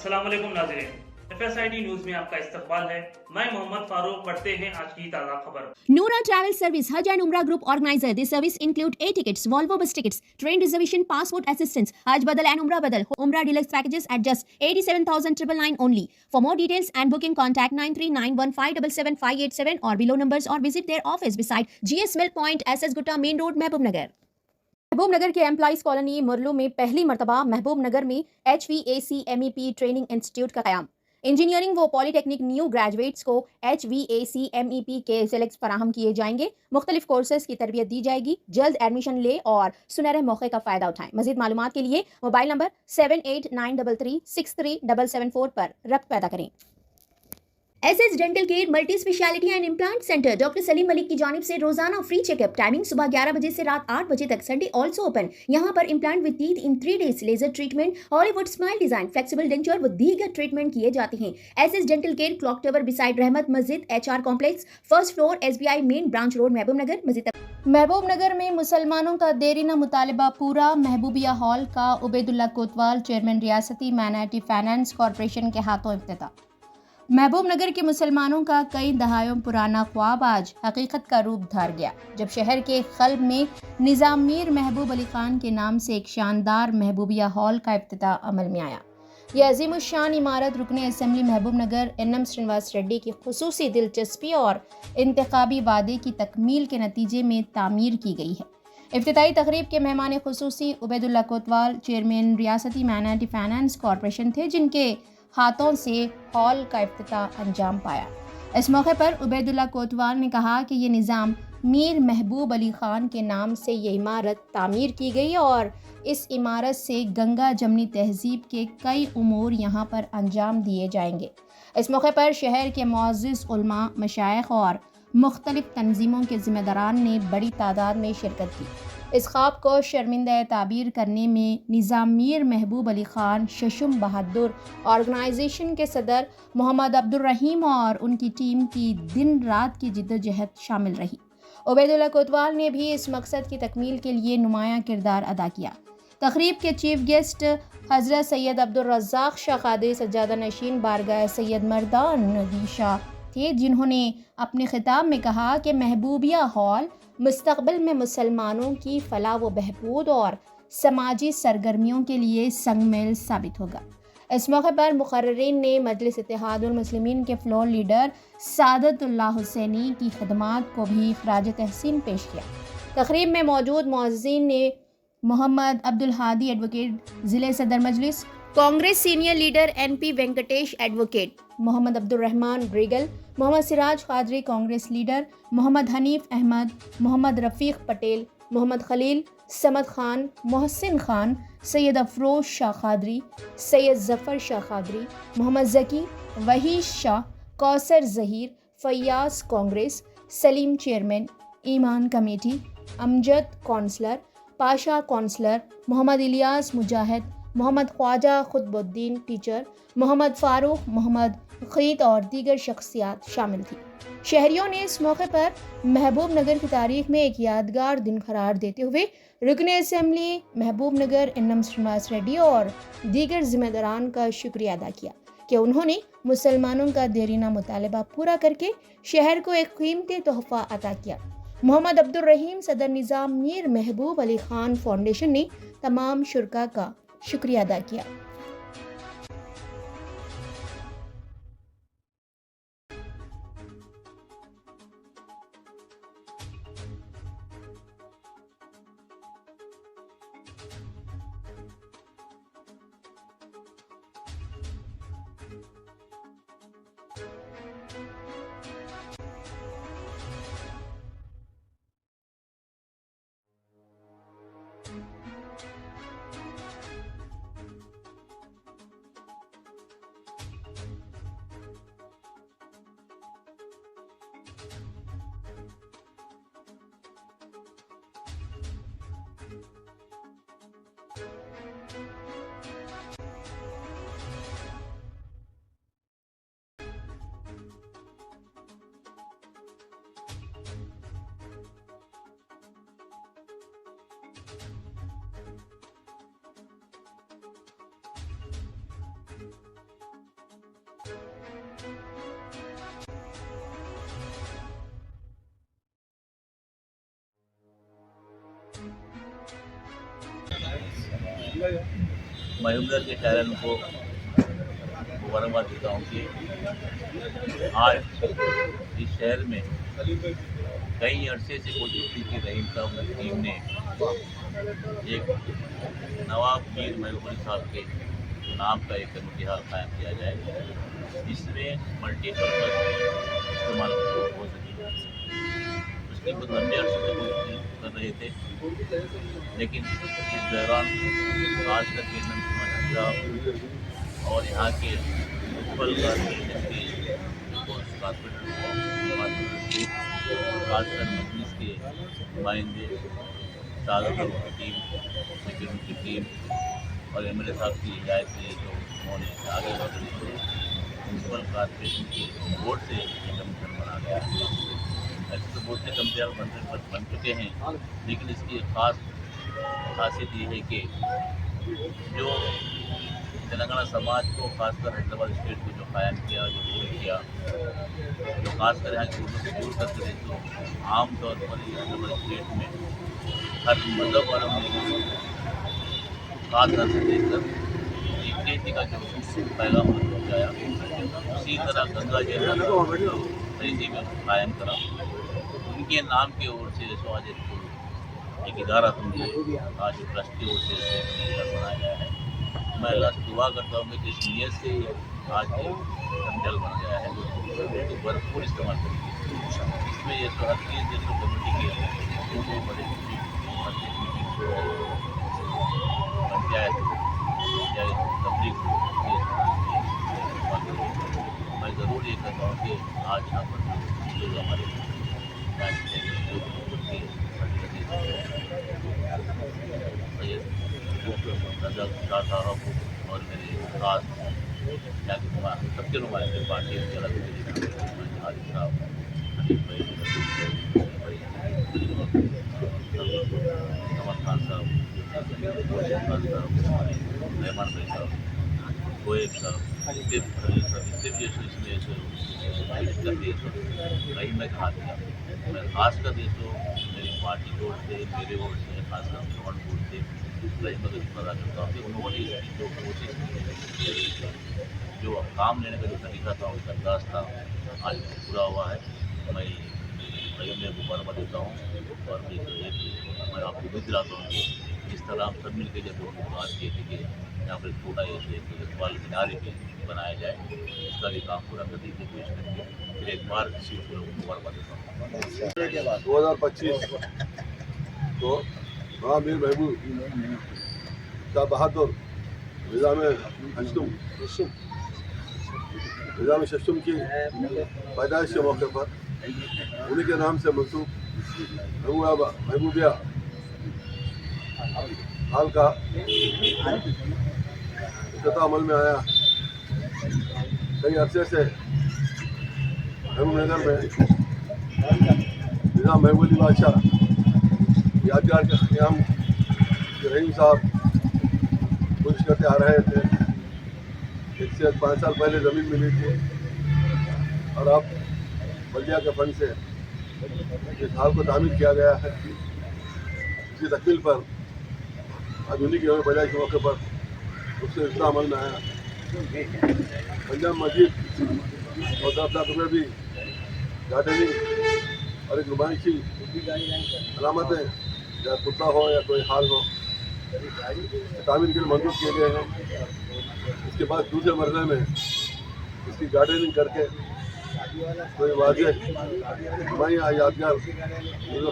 अस्सलाम वालेकुम नाज़रीन, FSID न्यूज में आपका इस्तकबाल है। मैं मोहम्मद फारूक। पढ़ते हैं आज की ताज़ा खबर। Noura Travel Service, Hajj and Umrah Group Organizer. This service include air tickets, Volvo bus tickets, train reservation, passport assistance, Hajj Badal and Umrah Badal, Umrah deluxe packages at just 87,999 only. For more details and booking, contact 9391577587 or below numbers or visit their office beside GS Mill Point, SS Gutta Main Road, महबूब नगर। महबूब नगर के employees colony मुरलू में पहली मरतबा महबूब नगर में HVAC training institute का क़याम। Engineering व polytechnic new graduates को HVAC के select फराहम किए जाएंगे। मुख्तलिफ कोर्सेज की तरबियत दी जाएगी। जल्द एडमिशन ले और सुनहरे मौके का फ़ायदा उठाएं। मज़ीद मालूमात के लिए मोबाइल नंबर 7893363774 पर रब्त पैदा करें। SS dental care multi speciality and implant centre doctor Salim Malik की जानिब से रोजाना फ्री चेकअप। टाइमिंग सुबह 11 बजे से रात 8 बजे तक। Sunday also open. यहाँ पर implant with teeth in 3 days, laser treatment, Hollywood smile design, flexible denture व दीगर ट्रीटमेंट किए जाते हैं। SS dental care clock tower beside Rahmat Masjid HR complex, first floor, SBI main branch road, Mahbub Nagar. मजीद महबूब नगर में मुसलमानों का देरीना मुतालबा पूरा। महबूबिया हॉल का उबैदुल्ला कोतवाल चेयरमैन रियासती माइनॉरिटी फाइनेंस कॉरपोरेशन के हाथों इफ्तिताह। महबूब नगर के मुसलमानों का कई दहाइयों पुराना ख्वाब आज हकीकत का रूप धार गया, जब शहर के क़ल्ब में निज़ाम मीर महबूब अली ख़ान के नाम से एक शानदार महबूबिया हॉल का इफ्तिताह अमल में आया। यह अज़ीमुश्शान इमारत रुकने असम्बली महबूब नगर NM श्रीनिवास रेड्डी की खुसूसी दिलचस्पी और इंतखाबी वादे की तकमील के नतीजे में तामीर की गई है। इफ्तिताई तकरीब के मेहमान खुसूसी उबैदुल्ला कोतवाल चेयरमैन रियासती माइनॉरिटी फाइनेंस कॉरपोरेशन थे, जिनके हाथों से हॉल का इफ्तिताह अंजाम पाया। इस मौके पर उबैदुल्ला कोतवाल ने कहा कि ये निज़ाम मीर महबूब अली ख़ान के नाम से ये इमारत तामीर की गई और इस इमारत से गंगा जमनी तहज़ीब के कई उमूर यहाँ पर अंजाम दिए जाएंगे। इस मौके पर शहर के मुअज़्ज़िज़ उलमा, मशाइख और मुख्तलिफ तंजीमों के ज़िम्मेदारान ने बड़ी तादाद में शिरकत की। इस ख्वाब को शर्मिंदा ताबीर करने में निज़ाम मीर महबूब अली ख़ान शशुम बहादुर ऑर्गेनाइजेशन के सदर मोहम्मद अब्दुल रहीम और उनकी टीम की दिन रात की जिद्दोजहद शामिल रही। उबैदुल्ला कोतवाल ने भी इस मकसद की तकमील के लिए नुमायां किरदार अदा किया। तकरीब के चीफ गेस्ट हज़रत सैयद अब्दुल रज़्ज़ाक़ शाह क़ादरी सज्जादा नशीन बारगाह सैयद मर्दान नदी शाह थे, जिन्होंने अपने खिताब में कहा कि महबूबिया हॉल मुस्तक़बिल में मुसलमानों की फलाह व बहबूद और समाजी सरगर्मियों के लिए संगमेल साबित होगा। इस मौके पर मुक़र्रिरीन ने मजलिस इत्तेहादुल मुस्लिमीन के फ्लोर लीडर सादतुल्लाह हुसैनी की खदमात को भी ख़राज तहसीन पेश किया। तक़रीब में मौजूद मुअज़्ज़िन ने मोहम्मद अब्दुल हादी एडवोकेट ज़िले सदर Majlis, Congress senior leader NP Venkatesh advocate, Mohammed Abdul Rahman Regal, Mohammed Siraj Qadri Congress leader, Mohammed Hanif Ahmed, Mohammed Rafiq Patel, Mohammed Khalil, Samad Khan, Mohsin Khan, Syed Afroz Shah Qadri, Syed Zafar Shah Qadri, Mohammed Zaki, Wahish Shah, Kausar Zaheer, Fayaz Congress, Saleem chairman, Iman committee, Amjad councillor, Pasha councillor, Mohammed Ilyas Mujahid, Mohammed Khwaja Khutbuddin teacher, Mohammed Farooq, Mohammed Khait और दीगर शख्सियात शामिल थी। शहरियों ने इस मौके पर महबूब नगर की तारीख में एक यादगार दिन करार देते हुए रुकने असम्बली महबूब नगर NM श्रीनिवास रेड्डी और दीगर ज़िम्मेदारान का शुक्रिया अदा किया कि उन्होंने मुसलमानों का देरीना मुतालबा पूरा करके शहर को एक कीमती तोहफ़ा अता किया। मोहम्मद अब्दुल रहीम सदर निज़ाम मीर महबूब अली ख़ान फाउंडेशन ने तमाम शुरका का शुक्रिया अदा किया। महबूबनगर के शहरों को मुबारकबाद देता हूँ कि आज इस शहर में कई अरसे से कोशिश की कि रहीम साहब की टीम ने एक नवाब मीर महबूब अली साहब के नाम का एक कमेटी हाल कायम किया जाए, जिसमें मल्टीपर्पज़ इस्तेमाल हो सके। उसकी बहुत लंबे अरसे से कोशिश कर रहे थे, लेकिन इस दौरान खासकर के और यहाँ के मुख्य खासकर मजलिस के नुमाइंदे, शाहजहां की टीम, सेक्रेटरी की टीम और एमएलए साहब की हिदायत से जो उन्होंने आगे बढ़ने से म्यूनसिपल कॉर्पोरेशन के बोर्ड से कमीशन बना गया है। ऐसे तो बहुत से कमीशन बन चुके हैं, लेकिन इसकी खास खासियत ये है कि जो तेलंगाना समाज को, खासकर हैदराबाद स्टेट को जो कायम किया, जो रूल किया, जो खासकर यहाँ की उर्दू को दूर करते थे, तो आमतौर पर हैदराबाद स्टेट में हर मजहब वालों ने खास तरह से देखकर एक का जो पैगाम पहुँचाया, उसी तरह गंगा जैसा तरीके में कायम करा। उनके नाम की ओर से जो आज एक इदारा समझिए, आज ट्रस्ट की ओर से बनाया गया है। मैं अल्लाह से दुआ करता हूँ कि जिस नीयत से आज जल बन गया है तो भरपूर इस्तेमाल करेंगे। इसमें ये हर चीज़ जैसे कमेटी के बड़े पंचायत या तबलीग मैं ज़रूर ये कहता हूँ कि आज यहाँ पर जो हमारे शाह साहब और मेरे खास यहाँ के सबके नुमाइंदे पार्टी के अलग हाजिर साहब, हनीफ भाई, अमर खान साहब, रहमान भाई साहब, गोएब साहब, इतने भी इसमें रहीम में हाथ दिया। मैं खास कर ये तो मेरी पार्टी की ओर से, मेरे ओर से, खासकर फ्रंट बोर्ड से रहीम का शुक्र अदा करता हूँ कि उन्होंने इसकी जो कोशिश की, जो काम लेने का जो तरीका था, उनका अंदाज था, आज पूरा हुआ है। मैं रहीम में मुबारकबाद देता हूँ और मैं आपको भी दिलाता हूँ कि इस तरह हम सब मिलकर जब बात किए थे कि यहाँ पर छोटा इकबाल मीनार भी बनाया जाए, इसका भी काम पूरा करने की कोशिश करेंगे। फिर एक बार किसी को मुबारकबाद देता हूँ। 2025 को मीर महबूब शाह बहादुर निज़ाम शशुम की पैदाइश के मौके पर उन्हीं के नाम से मंसूब महबूबिया हाल का इफ्तिताह अमल में आया। कई अरसे से महबूबनगर में निज़ाम महबूब अली बादशाह यादगार के क़याम रहीम साहब कोशिश करते आ रहे थे। 1 से 5 साल पहले ज़मीन मिली थी और अब बल्दिया के फंड से इस हाल को तामीर किया गया है। इसकी तकमील पर आज उन्हीं की पैदाइश के मौके पर उससे इफ्तिताह अमल में आया। पंजाब मस्जिद और दरअसल में भी गार्डनिंग और एक नुमाइशी अलामतें, या कुत्ता हो या कोई हाल हो, तामीर के लिए मंजूर किए गए हैं। इसके बाद दूसरे मरहले में इसकी गार्डनिंग करके कोई वाज़ेह नुमाइया यादगार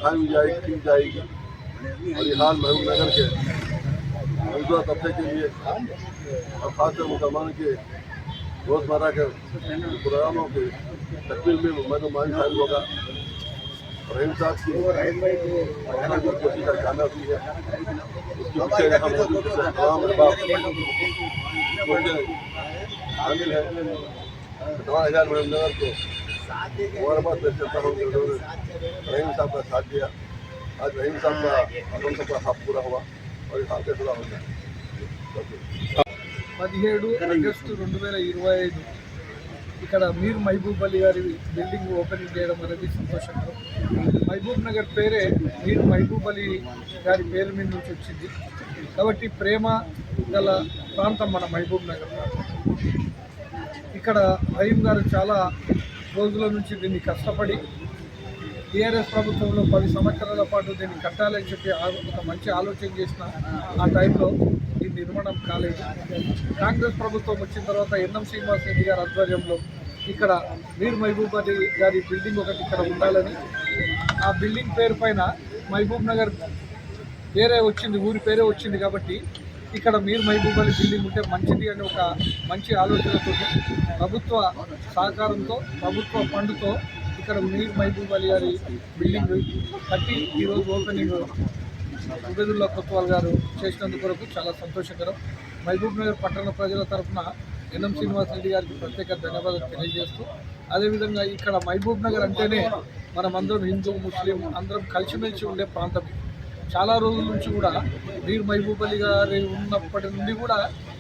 कायम की जाएगी और ये हाल महबूबनगर के मौजूदा तबके के लिए और ख़ासकर मुसलमानों के रोज़मर्रा के प्रोग्रामों के तकमील में मान शामिल होगा। रहीम साहब की कोशिश का कामयाबी है। उसके पीछे यहाँ मौजूद तमाम अहबाब शामिल है। 9000 महबूबनगर को मुबारकबाद पेश करता हूँ कि उन्होंने रहीम साहब का साथ दिया। आज रहीम साहब का अगम सबका हक पूरा हुआ और इस हाल के पूरा हो गया। 17 ఆగస్టు 2025 ఇక్కడ మీర్ మహబూబ్ అలీ గారి బిల్డింగ్ ఓపెనింగ్ చేయడం అనేది సంతోషకరం. మహబూబ్ నగర్ పేరే మీర్ మహబూబ్ అలీ గారి పేరు మీద నుంచి వచ్చింది. కాబట్టి ప్రేమ గల ప్రాంతం మన మహబూబ్ నగర్ ప్రాంతం. ఇక్కడ రహీం గారు చాలా రోజుల నుంచి దీన్ని కష్టపడి టీఆర్ఎస్ ప్రభుత్వంలో 10 సంవత్సరాల పాటు దీన్ని కట్టాలని చెప్పి ఒక మంచి ఆలోచన చేసిన ఆ టైంలో ఈ నిర్మాణం కాలేదు. కాంగ్రెస్ ప్రభుత్వం వచ్చిన తర్వాత ఎన్ఎం శ్రీనివాస్ రెడ్డి గారి ఆధ్వర్యంలో ఇక్కడ మీర్ మహబూబ్ అలీ గారి బిల్డింగ్ ఒకటి ఇక్కడ ఉండాలని, ఆ బిల్డింగ్ పేరు పైన మహబూబ్ నగర్ పేరే వచ్చింది, ఊరి పేరే వచ్చింది కాబట్టి ఇక్కడ మీర్ మహబూబ్ అలీ బిల్డింగ్ ఉంటే మంచిది అని ఒక మంచి ఆలోచనతో ప్రభుత్వ సహకారంతో ప్రభుత్వ ఫండ్తో ఇక్కడ మీర్ మహబూబ్ అలీ గారి బిల్డింగ్ కట్టి ఈరోజు ఓపెనింగ్ ఉబేదుల్లా కొత్వాల్ గారు చేసినందుకు కొరకు చాలా సంతోషకరం. మహబూబ్ నగర్ పట్టణ ప్రజల తరఫున ఎన్ఎం శ్రీనివాస్ రెడ్డి గారికి ప్రత్యేక ధన్యవాదాలు తెలియజేస్తూ, అదేవిధంగా ఇక్కడ మహబూబ్ నగర్ అంటేనే మనమందరం హిందూ ముస్లిం అందరం కలిసిమెలిసి ఉండే ప్రాంతం. చాలా రోజుల నుంచి కూడా మీర్ మహబూబ్ అలీ గారు ఉన్నప్పటి నుండి కూడా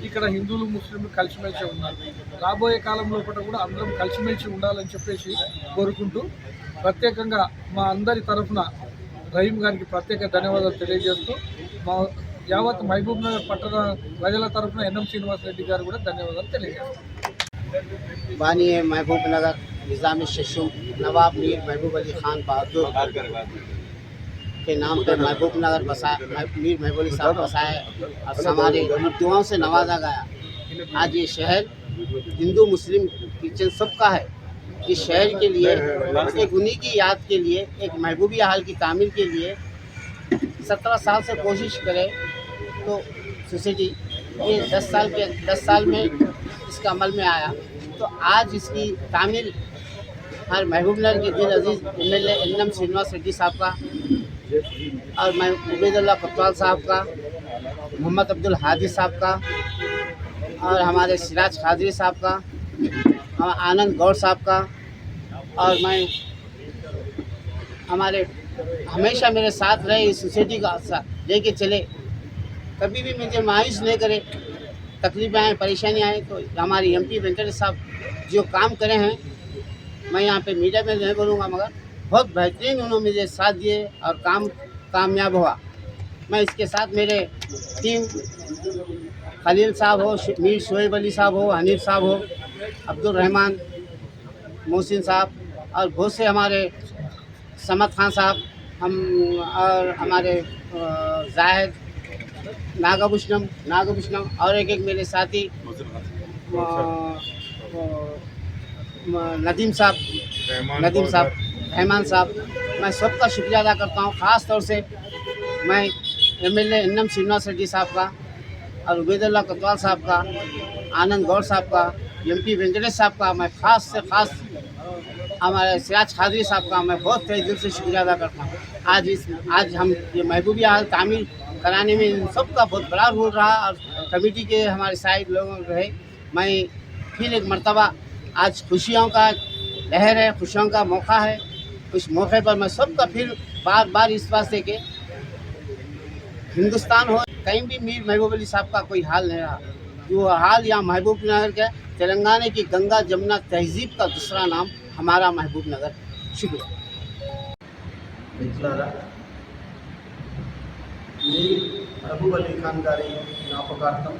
ఇక్కడ హిందువులు ముస్లింలు కలిసిమెలిసి ఉన్నారు. రాబోయే కాలంలో కూడా అందరం కలిసిమెలిసి ఉండాలని చెప్పేసి కోరుకుంటూ ప్రత్యేకంగా మా అందరి తరఫున రహీం గారికి ప్రత్యేక ధన్యవాదాలు తెలియజేస్తూ మా యావత్ మహబూబ్ నగర్ పట్టణ ప్రజల తరఫున ఎన్ఎం శ్రీనివాస్ రెడ్డి గారు కూడా ధన్యవాదాలు తెలియజేస్తారు. बानी महबूब नगर निज़ामी शशुम नवाब मीर महबूब अली खान बहादुर के नाम पर महबूब नगर बसाया, मीर महबूब अली साहब बसाए और हमारे दुआओं से नवाजा गया। आज ये शहर हिंदू मुस्लिम क्रिश्चियन सबका है। इस शहर के लिए एक उन्हीं की याद के लिए एक महबूबी हाल की तामीर के लिए 17 साल से कोशिश करे तो सोसाइटी ये 10 साल में इसका अमल में आया। तो आज इसकी तामीर हर महबूब नगर के दिल अजीज़ MLA एनएम श्रीनिवास रेड्डी साहब का और मैं उबेदुल्ला कोतवाल साहब का, मोहम्मद अब्दुल हादी साहब का और हमारे सिराज खादरी साहब का, आनंद गौड़ साहब का, और मैं हमारे हमेशा मेरे साथ रहे इस सोसाइटी का लेके चले, कभी भी मुझे मायूस नहीं करे। तकलीफें आए परेशानी आए तो हमारे MP वेंकटेश साहब जो काम करे हैं, मैं यहाँ पे मीडिया में नहीं बोलूँगा मगर बहुत बेहतरीन उन्होंने मुझे साथ दिए और काम कामयाब हुआ। मैं इसके साथ मेरे टीम खलील साहब हो, मीर शोएब अली साहब हो, हनीफ साहब हो, अब्दुल रहमान, मोहसिन साहब और बहुत से हमारे समद खान साहब हम और हमारे जाहिद नागभूषणम और एक मेरे साथी नदीम साहब रहमान साहब, मैं सबका शुक्रिया अदा करता हूँ। ख़ास तौर से मैं MLA एनएम श्रीनिवास रेड्डी साहब का और उबेदुल्ला कोतवाल साहब का, आनंद गौड़ साहब का, MP वेंकटेश साहब का, मैं ख़ास से ख़ास हमारे सिराज खादरी साहब का मैं बहुत तहे दिल से शुक्रिया अदा करता हूँ। आज हम ये महबूबी हाल तामीर कराने में इन सबका बहुत बड़ा रोल रहा और कमेटी के हमारे साइड लोग रहे। मैं फिर एक मर्तबा आज खुशियों का लहर है, खुशियों का मौका है। उस मौके पर मैं सबका फिर बार बार इस वास्ते के हिंदुस्तान हो कहीं भी मीर महबूब अली साहब का कोई हाल नहीं रहा। जो हाल यहाँ महबूब नगर के तेलंगाना की गंगा जमुना तहजीब का दूसरा नाम हमारा महबूब नगर। शुक्रिया। మిత్రులారా, మీర్ మహబూబ్ అలీ ఖాన్ గారి జ్ఞాపకార్థం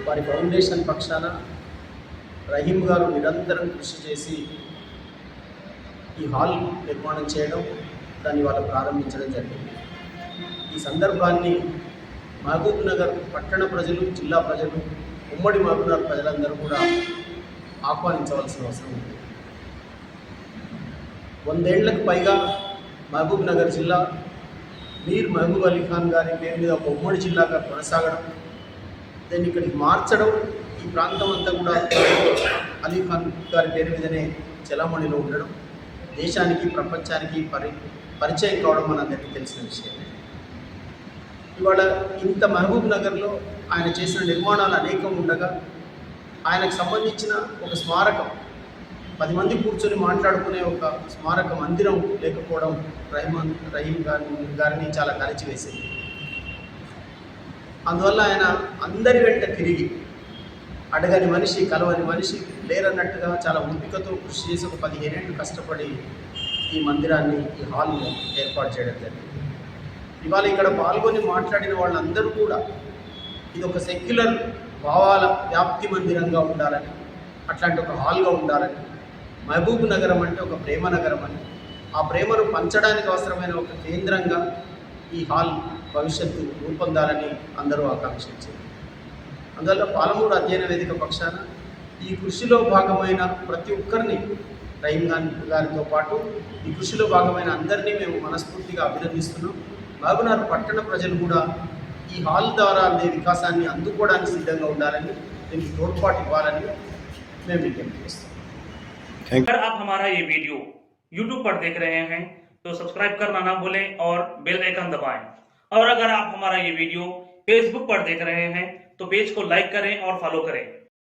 వారి ఫౌండేషన్ పక్షాన రహీం గారు నిరంతరం కృషి చేసి ఈ హాల్ నిర్మాణం చేయడం, దాన్ని వాళ్ళు ప్రారంభించడం జరిగింది. ఈ సందర్భాన్ని మహబూబ్ నగర్ పట్టణ ప్రజలు, జిల్లా ప్రజలు, ఉమ్మడి మహబూబ్ నగర్ ప్రజలందరూ కూడా ఆహ్వానించవలసిన అవసరం ఉంది. 100 ఏళ్లకు పైగా మహబూబ్ నగర్ జిల్లా మీర్ మహబూబ్ అలీ ఖాన్ గారి పేరు మీద ఒక ఉమ్మడి జిల్లాగా కొనసాగడం, దాన్ని ఇక్కడికి మార్చడం, ఈ ప్రాంతం అంతా కూడా అలీ ఖాన్ గారి పేరు మీదనే చలామణిలో ఉండడం, దేశానికి ప్రపంచానికి పరిచయం కావడం మనందరికీ తెలిసిన విషయమే. ఇవాళ ఇంత మహబూబ్ నగర్లో ఆయన చేసిన నిర్మాణాలు అనేకం ఉండగా ఆయనకు సంబంధించిన ఒక స్మారకం, 10 మంది కూర్చొని మాట్లాడుకునే ఒక స్మారక మందిరం లేకపోవడం రహీం గారిని చాలా కలిచివేసింది. అందువల్ల ఆయన అందరి వెంట తిరిగి అడగని మనిషి, కలవని మనిషి లేరన్నట్టుగా చాలా ఓపికతో కృషి చేసి ఒక 15 ఏళ్ళు కష్టపడి ఈ మందిరాన్ని, ఈ హాల్ని ఏర్పాటు చేయడం జరిగింది. ఇవాళ ఇక్కడ పాల్గొని మాట్లాడిన వాళ్ళందరూ కూడా ఇది ఒక సెక్యులర్ భావాల వ్యాప్తి మందిరంగా ఉండాలని, అట్లాంటి ఒక హాల్గా ఉండాలని, మహబూబ్ నగరం అంటే ఒక ప్రేమ నగరం అని, ఆ ప్రేమను పంచడానికి అవసరమైన ఒక కేంద్రంగా ఈ హాల్ భవిష్యత్తు రూపొందాలని అందరూ ఆకాంక్షించారు. అందువల్ల పాలమూరు అధ్యయన వేదిక పక్షాన ఈ కృషిలో భాగమైన ప్రతి ఒక్కరిని, రహీం గారితో పాటు ఈ కృషిలో భాగమైన అందరినీ మేము మనస్ఫూర్తిగా అభినందిస్తున్నాం. మహబూబ్నగర్ పట్టణ ప్రజలు కూడా ఈ హాల్ ద్వారా అందే వికాసాన్ని అందుకోవడానికి సిద్ధంగా ఉండాలని, దీనికి తోడ్పాటు ఇవ్వాలని మేము విజ్ఞప్తి చేస్తాం. अगर आप हमारा ये वीडियो YouTube पर देख रहे हैं तो सब्सक्राइब करना ना भूलें और बेल आइकन दबाएं। और अगर आप हमारा ये वीडियो Facebook पर देख रहे हैं तो पेज को लाइक करें और फॉलो करें।